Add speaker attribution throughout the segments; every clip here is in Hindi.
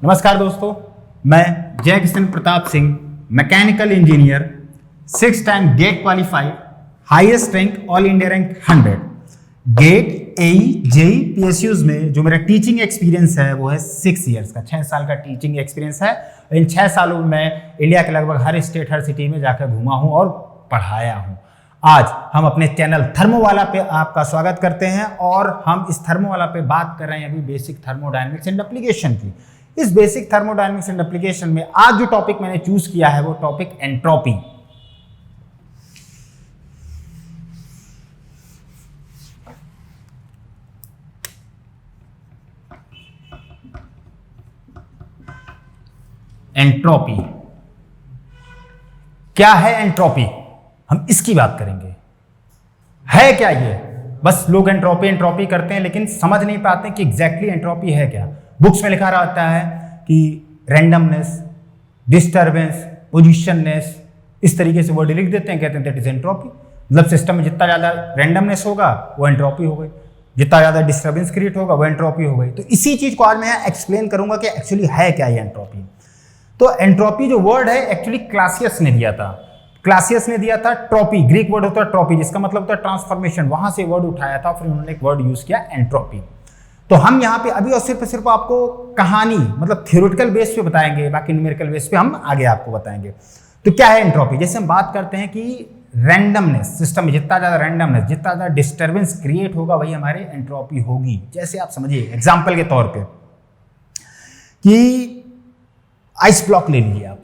Speaker 1: नमस्कार दोस्तों, मैं Jai Kishan Pratap Singh, mechanical engineer, 6 time GATE qualified, highest rank all India rank 100, GATE AE JE PSUs में जो मेरा टीचिंग एक्सपीरियंस है वो है 6 ईयर्स का, 6 साल का टीचिंग एक्सपीरियंस है। इन 6 सालों में मैं इंडिया के लगभग हर स्टेट, हर सिटी में जाकर घूमा हूँ और पढ़ाया हूँ। आज हम अपने चैनल थर्मोवाला पे आपका स्वागत करते हैं और हम इस थर्मोवाला पे बात कर रहे हैं अभी बेसिक थर्मोडायनेमिक्स एंड एप्लीकेशन की। इस बेसिक थर्मोडायनेमिक्स एंड एप्लीकेशन में आज जो टॉपिक मैंने चूज किया है वो टॉपिक एंट्रोपी। एंट्रोपी क्या है? एंट्रोपी हम इसकी बात करेंगे। है क्या ये? बस लोग एंट्रोपी एंट्रोपी करते हैं लेकिन समझ नहीं पाते कि एग्जैक्टली एंट्रोपी है क्या। बुक्स में लिखा रहता है कि रैंडमनेस, डिस्टर्बेंस, पोजीशननेस, इस तरीके से वर्ड लिख देते हैं, कहते हैं दैट इज एंट्रोपी। मतलब सिस्टम में जितना ज्यादा रैंडमनेस होगा वो एंट्रोपी हो गई, जितना ज्यादा डिस्टर्बेंस क्रिएट होगा वो एंट्रोपी हो गई। तो इसी चीज को आज मैं एक्सप्लेन करूंगा कि एक्चुअली है क्या ये एंट्रोपी। तो एंट्रोपी जो वर्ड है एक्चुअली क्लासियस ने दिया था। क्लासियस ने दिया था ट्रोपी, ग्रीक वर्ड होता है ट्रोपी जिसका मतलब होता है ट्रांसफॉर्मेशन, वहां से वर्ड उठाया था, फिर उन्होंने एक वर्ड यूज किया एंट्रोपी। तो हम यहाँ पे अभी और सिर्फ आपको कहानी मतलब थ्योरेटिकल बेस पे बताएंगे, बाकी न्यूमेरिकल बेस पे हम आगे आपको बताएंगे। तो क्या है एंट्रोपी? जैसे हम बात करते हैं कि रैंडमनेस, सिस्टम में जितना ज्यादा रैंडमनेस, जितना ज्यादा डिस्टर्बेंस क्रिएट होगा वही हमारी एंट्रोपी होगी। जैसे आप समझिए एग्जाम्पल के तौर पर कि आइस ब्लॉक ले लीजिए आप।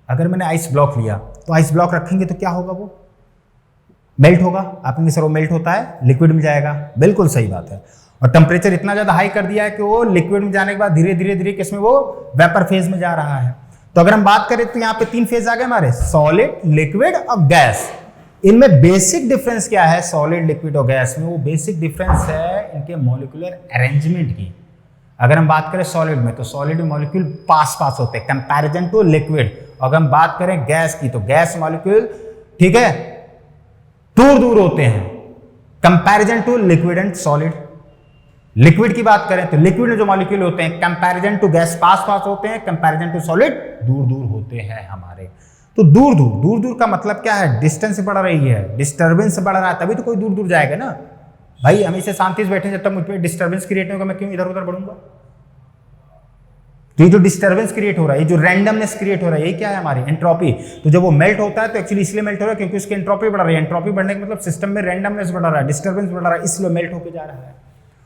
Speaker 1: अगर मैंने आइस ब्लॉक लिया तो आइस ब्लॉक रखेंगे तो क्या होगा? वो मेल्ट होगा। आपने सर वो मेल्ट होता है, लिक्विड में जाएगा। बिल्कुल सही बात है। और टेम्परेचर इतना ज्यादा हाई कर दिया है कि वो लिक्विड में जाने के बाद धीरे धीरे किसमें वो वेपर फेज में जा रहा है। तो अगर हम बात करें तो यहाँ पे 3 फेज आ गए हमारे, सॉलिड, लिक्विड और गैस। इनमें बेसिक डिफरेंस क्या है सॉलिड, लिक्विड और गैस में? वो बेसिक डिफरेंस है इनके मॉलिक्यूलर अरेंजमेंट की। अगर हम बात करें सॉलिड में तो सॉलिड मॉलिक्यूल पास पास होते हैं कंपैरिजन टू लिक्विड। अगर हम बात करें गैस की तो गैस मॉलिक्यूल, ठीक है, दूर दूर होते हैं comparison to liquid and solid. Liquid की बात करें तो लिक्विड में जो मॉलिक्यूल होते हैं कंपैरिजन टू गैस पास पास होते हैं, कंपैरिजन टू सॉलिड दूर दूर होते हैं हमारे। तो दूर दूर का मतलब क्या है? डिस्टेंस बढ़ रही है, डिस्टर्बेंस बढ़ रहा है, तभी तो कोई दूर दूर जाएगा ना भाई। हमेशा शांति से बैठे जब तक मुझ पर डिस्टर्बेंस क्रिएट होगा मैं क्यों इधर उधर बढ़ूंगा? तो ये जो डिस्टर्बेंस क्रिएट हो रहा है, ये जो रैंडमनेस क्रिएट हो रहा है, ये क्या है? हमारी एंट्रोपी। तो जब वो मेल्ट होता है तो एक्चुअली इसलिए मेल्ट हो रहा है क्योंकि उसकी एंट्रोपी बढ़ रही है। एंट्रोपी बढ़ने का मतलब सिस्टम में रैंडमनेस बढ़ रहा है, डिस्टर्बेंस बढ़ रहा है, इसलिए मेल्ट होकर जा रहा है।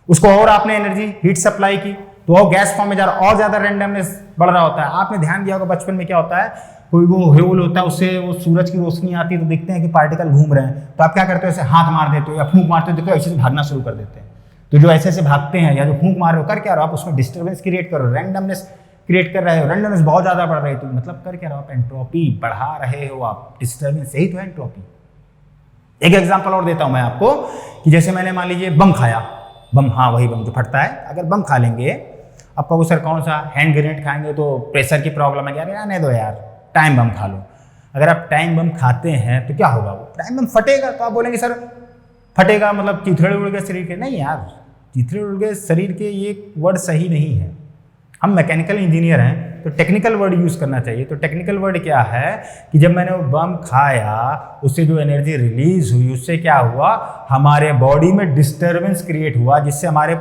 Speaker 1: उसको और आपने एनर्जी हीट सप्लाई की तो वो गैस फॉर्म में जा रहा है, और ज्यादा रैंडमनेस बढ़ रहा होता है। आपने ध्यान दिया होगा बचपन में क्या होता है, कोई वो होल होता है, उससे वो सूरज की रोशनी आती है तो देखते हैं कि पार्टिकल घूम रहे हैं, तो आप क्या करते हो? ऐसे हाथ मार देते हो या फूंक मारते हो, देखो ऐसे भागना शुरू कर देते हैं। तो जो ऐसे भागते हैं या जो फूंक मार रहे हो, कर क्या रहे हो आप? उसमें डिस्टर्बेंस क्रिएट करो, रैंडमनेस क्रिएट कर रहे हो, रैंडमनेस बहुत ज्यादा बढ़ रही है, तो मतलब कर क्या रहे हो आप? एंट्रोपी बढ़ा रहे हो आप, डिस्टर्बेंस। यही तो है एंट्रोपी। एक एग्जांपल और देता हूं मैं आपको कि जैसे मैंने मान लीजिए बम खाया, बम, हाँ वही बम जो फटता है। अगर बम खा लेंगे, अब कहो सर कौन सा? हैंड ग्रेनेड खाएंगे तो प्रेशर की प्रॉब्लम है, यार आने दो यार, टाइम बम खा लो। अगर आप टाइम बम खाते हैं तो क्या होगा? वो टाइम बम फटेगा। तो आप बोलेंगे सर फटेगा मतलब चिथड़े उड़ गए शरीर के? नहीं यार, चिथड़े उड़ गए शरीर के ये वर्ड सही नहीं है। हम मैकेनिकल इंजीनियर हैं तो टेक्निकल वर्ड यूज करना चाहिए। तो टेक्निकल वर्ड क्या है कि जब मैंने वो बम खाया, उससे जो एनर्जी रिलीज हुई, उससे क्या हुआ? हमारे बॉडी में डिस्टर्बेंस क्रिएट हुआ, जिससे हमारे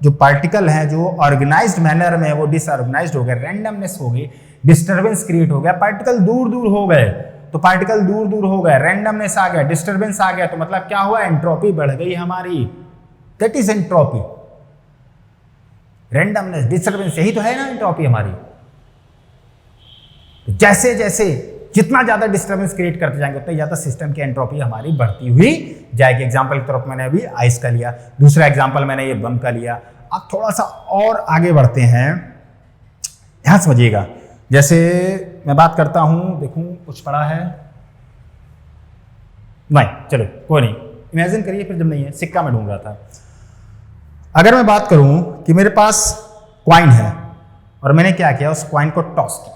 Speaker 1: जो पार्टिकल हैं जो ऑर्गेनाइज्ड मैनर में वो डिसऑर्गेनाइज्ड हो गए, रैंडमनेस हो गई, डिस्टर्बेंस क्रिएट हो गया, पार्टिकल दूर दूर हो गए। तो पार्टिकल दूर दूर हो गए, रैंडमनेस आ गया, डिस्टर्बेंस आ गया, तो मतलब क्या हुआ? एंट्रोपी बढ़ गई हमारी। That is entropy. Randomness, disturbance, यही तो है ना एंट्रोपी हमारी। जैसे जैसे जितना ज्यादा डिस्टर्बेंस क्रिएट करते जाएंगे उतना ज्यादा सिस्टम की एंट्रोपी हमारी बढ़ती हुई जाएगी। एग्जांपल की तरफ मैंने अभी आइस का लिया, दूसरा एग्जांपल मैंने ये बम का लिया। अब थोड़ा सा और आगे बढ़ते हैं, ध्यान समझिएगा। जैसे मैं बात करता हूं, देखूं कुछ पड़ा है नहीं, चलो कोई नहीं, इमेजिन करिए फिर जब नहीं है, सिक्का में ढूंढ रहा था। अगर मैं बात करूं कि मेरे पास क्वाइन है और मैंने क्या किया, उस क्वाइन को टॉस किया,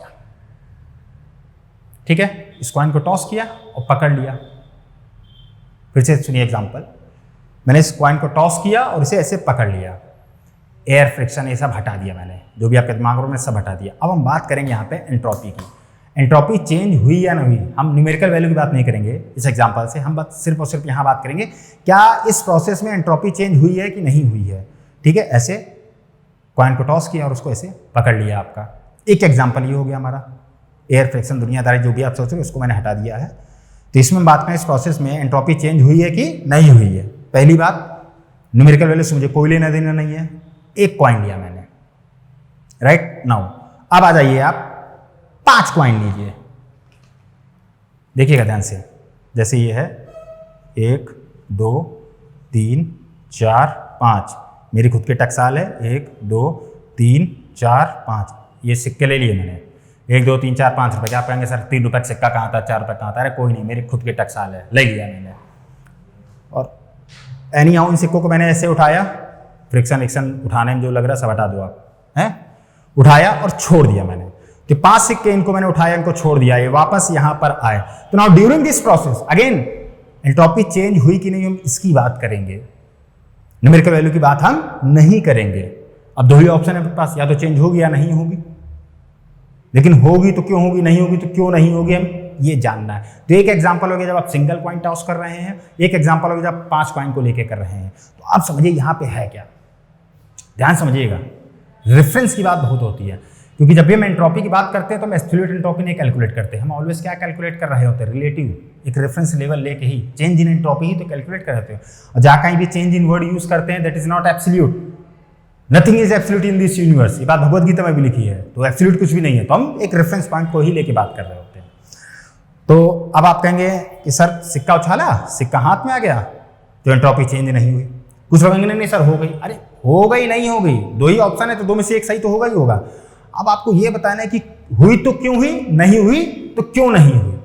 Speaker 1: ठीक है, इस क्वाइन को टॉस किया और पकड़ लिया। फिर से सुनिए एग्जांपल, मैंने इस क्वाइन को टॉस किया और इसे ऐसे पकड़ लिया। एयर फ्रिक्शन, ये सब हटा दिया मैंने, जो भी आपके दिमाग में सब हटा दिया। अब हम बात करेंगे यहाँ पे एंट्रोपी की। एंट्रोपी चेंज हुई या नहीं हुई, हम न्यूमेरिकल वैल्यू की बात नहीं करेंगे इस एग्जांपल से, हम बात सिर्फ और सिर्फ यहाँ बात करेंगे क्या इस प्रोसेस में एंट्रोपी चेंज हुई है कि नहीं हुई है। ठीक है, ऐसे कॉइन को टॉस किया और उसको ऐसे पकड़ लिया आपका। एक एग्जाम्पल ये हो गया हमारा एयर फ्रिक्शन, दुनियादारी जो भी आप सोच रहे हो उसको मैंने हटा दिया है। तो इसमें बात करें इस प्रोसेस में एंट्रोपी चेंज हुई है कि नहीं हुई है। पहली बात, न्यूमेरिकल वैल्यू से मुझे कोई लेना देना नहीं है, एक कॉइन लिया मैंने, राइट नाउ। अब आ जाइए आप 5 कॉइन लीजिए, देखिएगा ध्यान से, जैसे ये है 1 2 3 4 5, मेरी खुद के टकसाल है 1 2 3 4 5, ये सिक्के ले लिए मैंने 1 2 3 4 5 रुपए। क्या आप कहेंगे सर 3 रुपए का सिक्का कहाँ था, 4 रुपए कहाँ था? अरे कोई नहीं, मेरे खुद के टकसाल है, ले लिया मैंने। और एनी हाउ इन सिक्कों को मैंने ऐसे उठाया, फ्रिक्शन उठाने में जो लग रहा सब हटा दो आप, हैं, उठाया और छोड़ दिया मैंने। तो 5 सिक्के इनको मैंने उठाया, इनको छोड़ दिया, ये वापस यहां पर आए। तो now during this process again entropy change हुई कि नहीं, हम इसकी बात करेंगे, न्यूमेरिकल वैल्यू की बात हम नहीं करेंगे। अब दो ही ऑप्शन है पास, या तो चेंज होगी या नहीं होगी, लेकिन होगी तो क्यों होगी, नहीं होगी तो क्यों नहीं होगी, हम ये जानना है। तो एक एग्जांपल हो गया जब आप सिंगल कॉइन टॉस कर रहे हैं, एक एग्जांपल हो गया जब 5 कॉइन को लेके कर रहे हैं। तो आप समझिए यहां पे है क्या, ध्यान समझिएगा। रेफरेंस की बात बहुत होती है, क्योंकि जब भी हम एंट्रोपी की बात करते हैं तो हम एब्सोल्यूट एंट्रोपी नहीं कैलकुलेट करते, हम ऑलवेज क्या कैलकुलेट कर रहे होते हैं, रिलेटिव, एक रेफरेंस लेवल लेके ही चेंज इन एंट्रोपी ही तो कैलकुलेट कर रहे हो। और जहाँ कहीं भी चेंज इन वर्ड यूज करते हैं that is not absolute, nothing is absolute in this universe, ये बात भगवद गीता में भी लिखी है। तो एब्सोल्यूट कुछ भी नहीं है, तो हम एक रेफरेंस पॉइंट को ही लेके बात कर रहे होते हैं। तो अब आप कहेंगे कि सर सिक्का उछाला, सिक्का हाथ में आ गया तो एंट्रोपी चेंज नहीं हुई। कुछ लोग कहेंगे नहीं सर हो गई, अरे हो गई नहीं हो गई, दो ही ऑप्शन है तो दो में से एक सही तो होगा ही होगा। अब आपको यह बताना है कि हुई तो क्यों हुई, नहीं हुई तो क्यों नहीं हुई,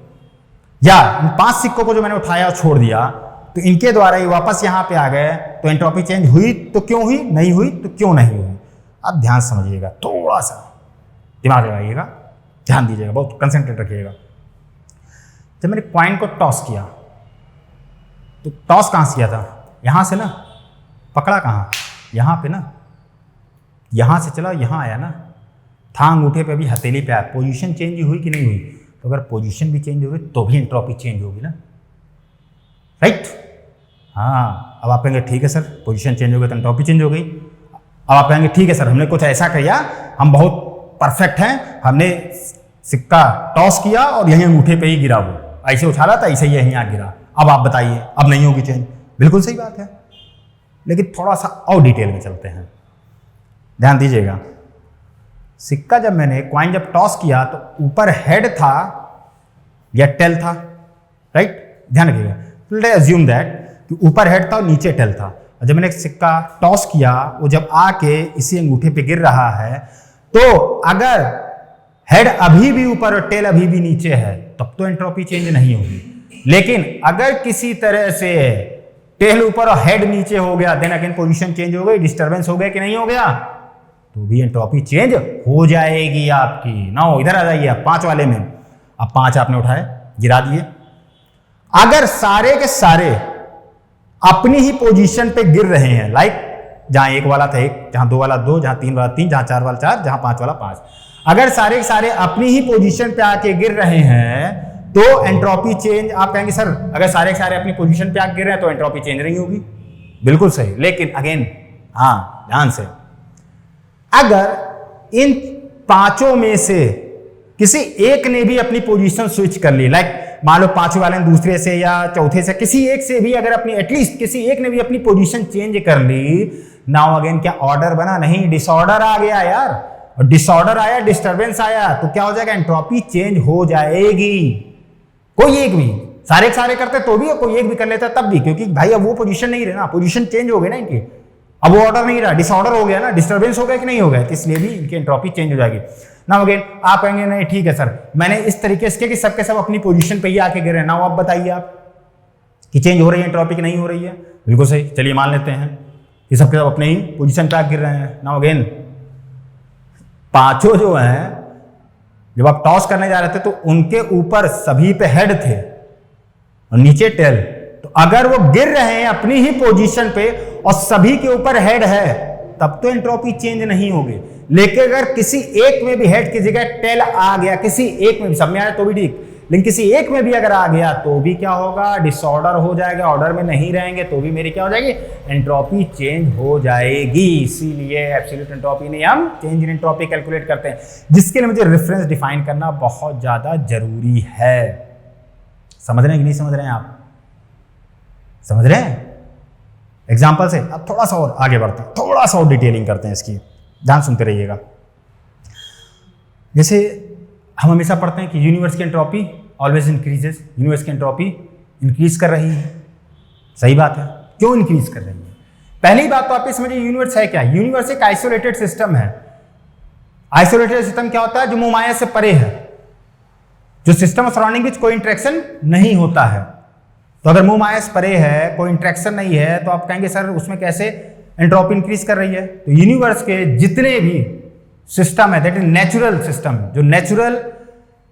Speaker 1: या इन 5 सिक्कों को जो मैंने उठाया और छोड़ दिया तो इनके द्वारा ये वापस यहां पे आ गए, तो एंट्रोपी चेंज हुई तो क्यों हुई, नहीं हुई तो क्यों नहीं हुई। अब ध्यान समझिएगा, थोड़ा सा दिमाग लगाइएगा, ध्यान दीजिएगा, बहुत कंसंट्रेट रखिएगा। जब मैंने कॉइन को टॉस किया तो टॉस कहां से किया था, यहां से ना, पकड़ा कहां, यहां पे ना, यहां से चला यहां आया ना, था अंगूठे पे, अभी हथेली पे आया। पोजीशन चेंज हुई कि नहीं हुई, तो अगर पोजीशन भी चेंज हो गई तो भी एंट्रोपी चेंज होगी ना, राइट। हाँ, अब आप कहेंगे ठीक है सर पोजीशन चेंज हो गई तो एंट्रोपी चेंज हो गई। अब आप कहेंगे ठीक है सर हमने कुछ ऐसा किया, हम बहुत परफेक्ट हैं, हमने सिक्का टॉस किया और यहीं अंगूठे पे ही गिरा, वो ऐसे उछाला था ऐसे ही यहीं आ गिरा, अब आप बताइए अब नहीं होगी चेंज। बिल्कुल सही बात है, लेकिन थोड़ा सा और डिटेल में चलते हैं, ध्यान दीजिएगा। सिक्का जब मैंने कॉइन जब टॉस किया तो ऊपर हेड था या टेल था, राइट, ध्यान रखिएगा। लेट्स अज्यूम दैट कि ऊपर हेड था और नीचे टेल था। और जब मैंने सिक्का टॉस किया वो जब आके इसी अंगूठे पे गिर रहा है, तो अगर हेड अभी भी ऊपर और टेल अभी भी नीचे है तब तो एंट्रोपी चेंज नहीं होगी। लेकिन अगर किसी तरह से टेल ऊपर और हेड नीचे हो गया, देन अगेन पोजीशन चेंज हो गई, डिस्टर्बेंस हो गया कि नहीं हो गया, तो भी एंट्रोपी चेंज हो जाएगी आपकी। नाउ इधर आ जाइए आप 5 वाले में। अब 5 आपने उठाए, गिरा दिए, अगर सारे के सारे अपनी ही पोजीशन पे गिर रहे हैं, लाइक जहां 1 वाला था 1, जहां 2 वाला 2, जहां 3 वाला 3, जहां 4 वाला 4, जहां 5 वाला 5, अगर सारे के सारे अपनी ही पोजीशन पे आके गिर रहे हैं तो एंट्रोपी चेंज, आप कहेंगे सर अगर सारे के सारे अपनी पोजीशन पे आके गिर रहे हैं तो एंट्रोपी चेंज नहीं होगी। बिल्कुल सही, लेकिन अगेन हाँ ध्यान से, अगर इन 5 में से किसी एक ने भी अपनी पोजीशन स्विच कर ली, लाइक मान लो 5 वाले ने दूसरे से या चौथे से किसी एक से भी अगर अपनी एटलीस्ट किसी एक ने भी अपनी पोजीशन चेंज कर ली, नाउ अगेन क्या ऑर्डर बना, नहीं डिसऑर्डर आ गया यार। और डिसऑर्डर आया, डिस्टर्बेंस आया, तो क्या हो जाएगा, एंट्रोपी चेंज हो जाएगी। कोई एक भी, सारे सारे करते तो भी, कोई एक भी कर लेता तब भी, क्योंकि भाई अब वो पोजीशन नहीं रहे ना, पोजीशन चेंज हो गई ना इनकी, अब वो ऑर्डर नहीं रहा, डिसऑर्डर हो गया ना, डिस्टर्बेंस हो गया कि नहीं हो गया, तो इसलिए भी इनकी एंट्रोपी चेंज हो जाएगी। नाउ अगेन आप कहेंगे नहीं ठीक है सर मैंने इस तरीके से कि सबके सब अपनी पोजीशन पे ही आके गिरे, नाउ आप बताइए आप कि चेंज हो रही है एंट्रोपी कि नहीं हो रही है। बिल्कुल सही, चलिए मान लेते हैं कि सबके सब अपने ही पोजीशन पे आके गिर रहे हैं। नाउ अगेन 5 जो हैं जब आप टॉस करने जा रहे थे तो उनके ऊपर सभी पे हेड थे और नीचे टेल, तो अगर वो गिर रहे हैं अपनी ही पोजीशन पे और सभी के ऊपर हेड है तब तो एंट्रोपी चेंज नहीं होगी। लेकिन अगर किसी एक में भी हेड की जगह टेल आ गया, किसी एक में भी, सब में आया तो भी ठीक, लेकिन किसी एक में भी अगर आ गया तो भी क्या होगा, डिसऑर्डर हो जाएगा, ऑर्डर में नहीं रहेंगे तो भी मेरी क्या हो जाएगी, एंट्रोपी चेंज हो जाएगी। इसीलिए एब्सोल्यूट एंट्रोपी नहीं, हम चेंज इन एंट्रोपी कैलकुलेट करते हैं, जिसके लिए मुझे रेफरेंस डिफाइन करना बहुत ज्यादा जरूरी है। समझ रहे हैं कि नहीं समझ रहे हैं आप? समझ रहे हैं? एग्जाम्पल से अब थोड़ा सा और आगे बढ़ते हैं, थोड़ा सा और डिटेलिंग करते हैं इसकी, ध्यान सुनते रहिएगा। जैसे हम हमेशा पढ़ते हैं कि यूनिवर्स की एंट्रोपी ऑलवेज इंक्रीजेस, यूनिवर्स की एंट्रोपी इंक्रीज कर रही है। सही बात है, क्यों इंक्रीज कर रही है? पहली बात तो आप समझिए यूनिवर्स है क्या। यूनिवर्स एक आइसोलेटेड सिस्टम है। आइसोलेटेड सिस्टम क्या होता है? जो मोह माया से परे है, जो सिस्टम और सराउंडिंग में कोई इंटरेक्शन नहीं होता है। तो अगर मोह माया से परे है, कोई इंटरेक्शन नहीं है, तो आप कहेंगे सर उसमें कैसे एंट्रोपी इंक्रीज कर रही है? तो यूनिवर्स के जितने भी सिस्टम है, दैट इज नेचुरल सिस्टम, जो नेचुरल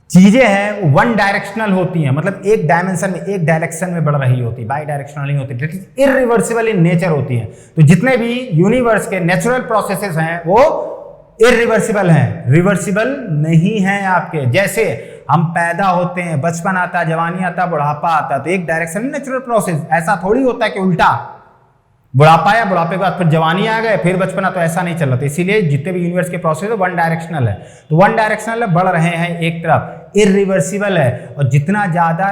Speaker 1: चीजें हैं वो वन डायरेक्शनल होती हैं, मतलब एक डायमेंशन में, एक डायरेक्शन में बढ़ रही होती है, बाई डायरेक्शनल नहीं होती, that is irreversible in nature होती हैं। तो जितने भी यूनिवर्स के नेचुरल प्रोसेसेस हैं वो इरिवर्सिबल हैं, रिवर्सिबल नहीं हैं आपके। जैसे हम पैदा होते हैं, बचपन आता है, जवानी आता है, बुढ़ापा आता है, तो एक डायरेक्शन नेचुरल प्रोसेस। ऐसा थोड़ी होता है कि उल्टा बुढ़ापा आया, बुढ़ापे के बाद फिर जवानी आ गए, फिर बचपना, तो ऐसा नहीं चल रहा। तो इसीलिए जितने भी यूनिवर्स के प्रोसेस है वन डायरेक्शनल है। तो वन डायरेक्शनल है, बढ़ रहे हैं एक तरफ, इरिवर्सिबल है। और जितना ज्यादा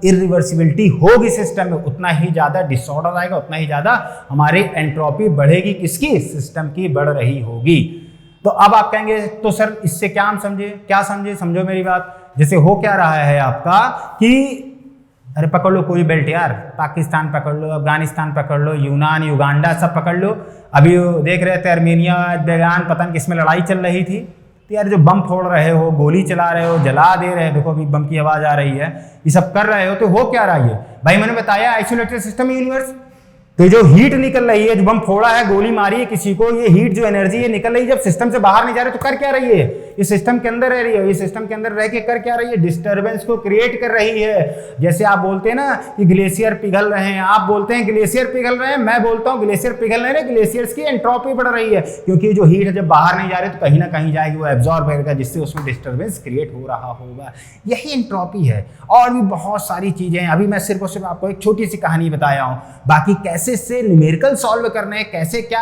Speaker 1: इरिवर्सिबिलिटी होगी सिस्टम में, उतना ही ज्यादा डिसऑर्डर आएगा, उतना ही ज्यादा हमारी एंट्रोपी बढ़ेगी। किसकी? सिस्टम की बढ़ रही होगी। तो अब आप कहेंगे तो सर इससे क्या हम समझे, क्या समझे? समझो मेरी बात। जैसे हो क्या रहा है आपका कि अरे पकड़ लो कोई बेल्ट यार, पाकिस्तान पकड़ लो, अफगानिस्तान पकड़ लो, यूनान, युगांडा सब पकड़ लो। अभी देख रहे थे अर्मेनिया, अजरबैजान, पता नहीं किसमें लड़ाई चल रही थी। तो यार जो बम फोड़ रहे हो, गोली चला रहे हो, जला दे रहे हो, देखो अभी बम की आवाज आ रही है, ये सब कर रहे हो, तो हो क्या रहा है? भाई मैंने बताया आइसोलेटेड सिस्टम यूनिवर्स। तो जो हीट निकल रही है, जो बम फोड़ा है, गोली मारी है किसी को, ये हीट जो एनर्जी है निकल रही है, जब सिस्टम से बाहर नहीं जा रही तो कर क्या रही है? ये सिस्टम के अंदर रह रही है। ये सिस्टम के अंदर रह के कर क्या रही है? डिस्टर्बेंस को क्रिएट कर रही है। जैसे आप बोलते हैं ना कि ग्लेशियर पिघल रहे हैं, आप बोलते हैं ग्लेशियर पिघल रहे हैं, मैं बोलता हूं ग्लेशियर पिघल नहीं रहे, ग्लेशियर्स की एंट्रोपी बढ़ रही है, क्योंकि जो हीट है जब बाहर नहीं जा रही तो कहीं ना कहीं जाएगी, वो एब्जॉर्ब करेगा, जिससे उसमें डिस्टर्बेंस क्रिएट हो रहा होगा। यही एंट्रोपी है। और भी बहुत सारी चीजें हैं, अभी मैं सिर्फ और सिर्फ आपको एक छोटी सी कहानी बताया हूं। बाकी कैसे इससे न्यूमेरिकल सॉल्व करने हैं, कैसे क्या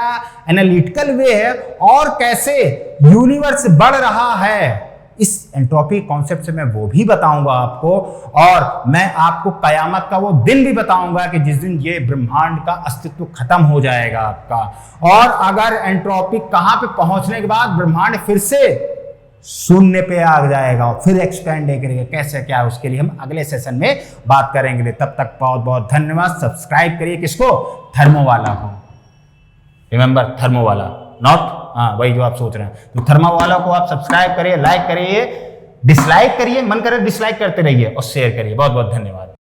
Speaker 1: एनालिटिकल वे है, और कैसे यूनिवर्स बढ़ रहा है, इस एंट्रोपी कॉन्सेप्ट से मैं वो भी बताऊंगा आपको। और मैं आपको कयामत का वो दिन भी बताऊंगा कि जिस दिन ये ब्रह्मांड का अस्तित्व खत्म हो जाएगा आपका। और अगर एंट्रोपी कहां पे पहुंचने के बाद ब्रह्मांड फिर से शून्य पे आ जाएगा, फिर एक्सपेंड करेगा, कैसे क्या, उसके लिए हम अगले सेशन में बात करेंगे। तब तक बहुत बहुत धन्यवाद। सब्सक्राइब करिए किसको? थर्मोवाला को। रिमेंबर थर्मोवाला, नॉट वही जो आप सोच रहे हैं। तो थर्मोवाला को आप सब्सक्राइब करिए, लाइक करिए, डिसलाइक करिए, मन करे डिसलाइक करते रहिए और शेयर करिए। बहुत बहुत धन्यवाद।